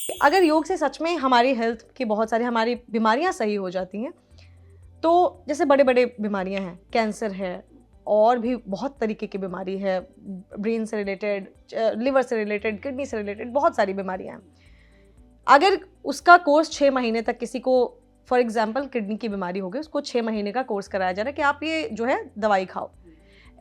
अगर योग से सच में हमारी हेल्थ की बहुत सारी हमारी बीमारियां सही हो जाती हैं, तो जैसे बड़े बड़े बीमारियां हैं, कैंसर है और भी बहुत तरीके की बीमारी है, ब्रेन से रिलेटेड, लिवर से रिलेटेड, किडनी से रिलेटेड बहुत सारी बीमारियां हैं। अगर उसका कोर्स 6 महीने तक किसी को, फॉर एग्जाम्पल किडनी की बीमारी हो गई, उसको 6 महीने का कोर्स कराया जा रहा है कि आप ये जो है दवाई खाओ,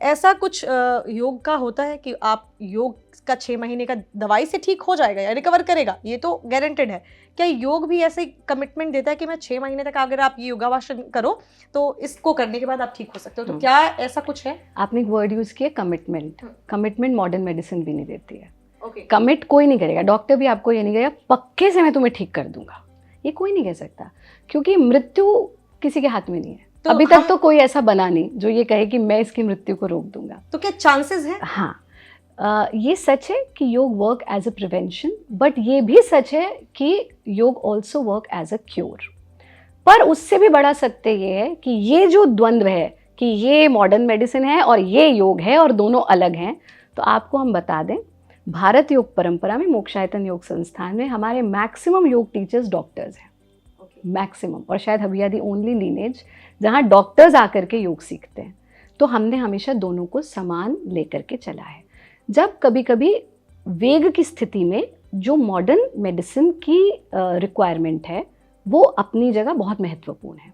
ऐसा कुछ योग का होता है कि आप योग का 6 महीने का दवाई से ठीक हो जाएगा या रिकवर करेगा, ये तो गारंटेड है। क्या योग भी ऐसे कमिटमेंट देता है कि मैं 6 महीने तक अगर आप ये योगावासन करो तो इसको करने के बाद आप ठीक हो सकते हो? तो क्या ऐसा कुछ है? आपने एक वर्ड यूज किया, कमिटमेंट। कमिटमेंट मॉडर्न मेडिसिन भी नहीं देती है। ओके, कमिट कोई नहीं करेगा, डॉक्टर भी आपको ये नहीं कहेगा पक्के से मैं तुम्हें ठीक कर दूंगा, ये कोई नहीं कह सकता, क्योंकि मृत्यु किसी के हाथ में नहीं है। तो अभी तक तो कोई ऐसा बना नहीं जो ये कहे कि मैं इसकी मृत्यु को रोक दूंगा। तो क्या चांसेस हैं? हाँ, ये सच है कि योग work as a prevention, but ये भी सच है कि योग also work as a cure. पर उससे भी बड़ा सत्य ये है कि ये जो द्वंद्व है कि ये मॉडर्न मेडिसिन है और ये योग है और दोनों अलग हैं, तो आपको हम बता दें, भारत योग परंपरा में मोक्षायतन योग संस्थान में हमारे मैक्सिमम योग टीचर्स डॉक्टर्स हैं, मैक्सिमम, और शायद we are the only lineage जहाँ डॉक्टर्स आकर के योग सीखते हैं। तो हमने हमेशा दोनों को समान लेकर के चला है। जब कभी कभी वेग की स्थिति में जो मॉडर्न मेडिसिन की रिक्वायरमेंट है वो अपनी जगह बहुत महत्वपूर्ण है,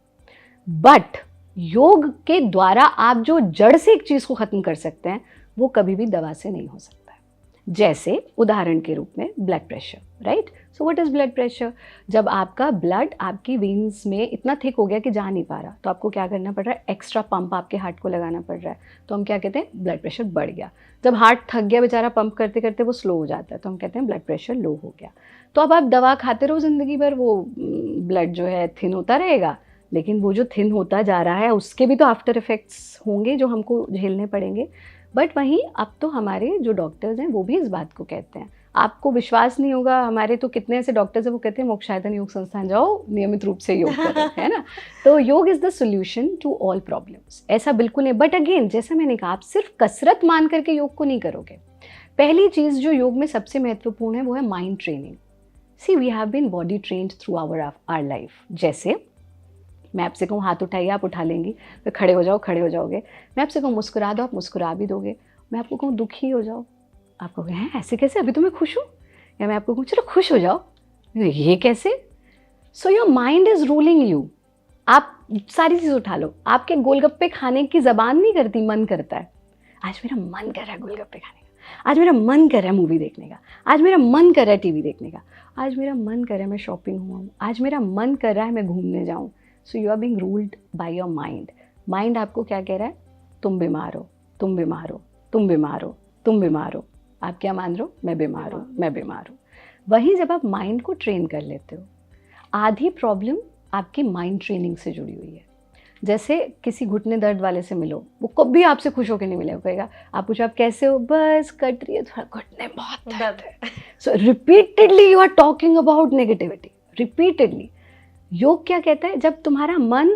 बट योग के द्वारा आप जो जड़ से एक चीज़ को ख़त्म कर सकते हैं वो कभी भी दवा से नहीं हो सकता है। जैसे उदाहरण के रूप में blood pressure, right? So what is blood pressure? जब आपका ब्लड आपकी वेन्स में इतना थिक हो गया कि जा नहीं पा रहा, तो आपको क्या करना पड़ रहा है? एक्स्ट्रा पंप आपके हार्ट को लगाना पड़ रहा है, तो हम क्या कहते हैं? ब्लड प्रेशर बढ़ गया। जब हार्ट थक गया बेचारा पंप करते करते, वो स्लो हो जाता है, तो हम कहते हैं ब्लड प्रेशर लो हो गया। तो अब आप दवा खाते रहो ज़िंदगी भर, वो ब्लड जो है थिन होता रहेगा, लेकिन वो जो थिन होता जा रहा है उसके भी तो आफ्टर इफेक्ट्स होंगे जो हमको झेलने पड़ेंगे। बट वहीं अब तो हमारे जो डॉक्टर्स हैं वो भी इस बात को कहते हैं, आपको विश्वास नहीं होगा, हमारे तो कितने ऐसे डॉक्टर्स हैं वो कहते हैं मोक्षायतन योग संस्थान जाओ, नियमित रूप से योग करो, है ना? तो योग is the solution to all problems, ऐसा बिल्कुल नहीं। बट अगेन, जैसा मैंने कहा, आप सिर्फ कसरत मान करके योग को नहीं करोगे। पहली चीज़ जो योग में सबसे महत्वपूर्ण है वो है mind training. See, we have been body trained through our life. जैसे मैं आपसे कहूँ हाथ उठाइए, आप उठा लेंगी, फिर खड़े हो जाओ, खड़े हो जाओगे। मैं आपसे कहूँ मुस्कुरा दो, आप मुस्कुरा भी दोगे। मैं आपको कहूँ दुखी हो जाओ, आप कहोगे हैं ऐसे कैसे, अभी तो मैं खुश हूँ। या मैं आपको कहूँ चलो खुश हो जाओ, ये कैसे? So your mind is ruling you. आप सारी चीज़ उठा लो, आपके गोलगप्पे खाने की ज़बान नहीं करती, मन करता है। आज मेरा मन कर रहा है गोलगप्पे खाने का, आज मेरा मन कर रहा है मूवी देखने का, आज मेरा मन कर रहा है टीवी देखने का, आज मेरा मन कर रहा है मैं शॉपिंग हुआ हूँ, आज मेरा मन कर रहा है मैं घूमने जाऊँ। So you are being ruled by your mind. Mind आपको क्या कह रहा है? तुम बीमार हो, तुम बीमार हो, तुम बीमार हो, तुम बीमार हो। आप क्या मान रहे हो? मैं बीमार हूँ, मैं बीमार हूँ। वहीं जब आप माइंड को ट्रेन कर लेते हो, आधी प्रॉब्लम आपकी माइंड ट्रेनिंग से जुड़ी हुई है। जैसे किसी घुटने दर्द वाले से मिलो, वो कभी आपसे खुश होकर नहीं मिलेगा, कहेगा, आप पूछो आप कैसे हो, बस कट रही है, थोड़ा घुटने बहुत दर्द है। So repeatedly you are talking about negativity, repeatedly. योग क्या कहता है? जब तुम्हारा मन,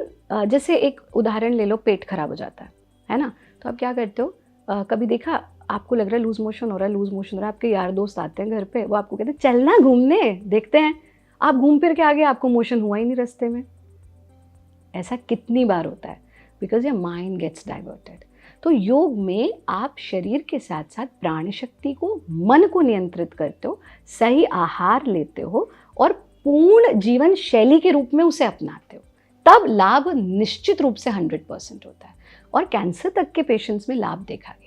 जैसे एक उदाहरण ले लो, पेट खराब हो जाता है ना? तो आप क्या करते हो? कभी देखा, आपको लग रहा है लूज मोशन हो रहा है, लूज मोशन हो रहा है, आपके यार दोस्त आते हैं घर पे, वो आपको कहते हैं चलना घूमने, देखते हैं। आप घूम फिर के आ गए, आपको मोशन हुआ ही नहीं रास्ते में। ऐसा कितनी बार होता है? Because your mind gets diverted. तो योग में आप शरीर के साथ साथ प्राण शक्ति को, मन को नियंत्रित करते हो, सही आहार लेते हो और पूर्ण जीवन शैली के रूप में उसे अपनाते हो, तब लाभ निश्चित रूप से 100% होता है। और कैंसर तक के पेशेंट्स में लाभ देखा गया।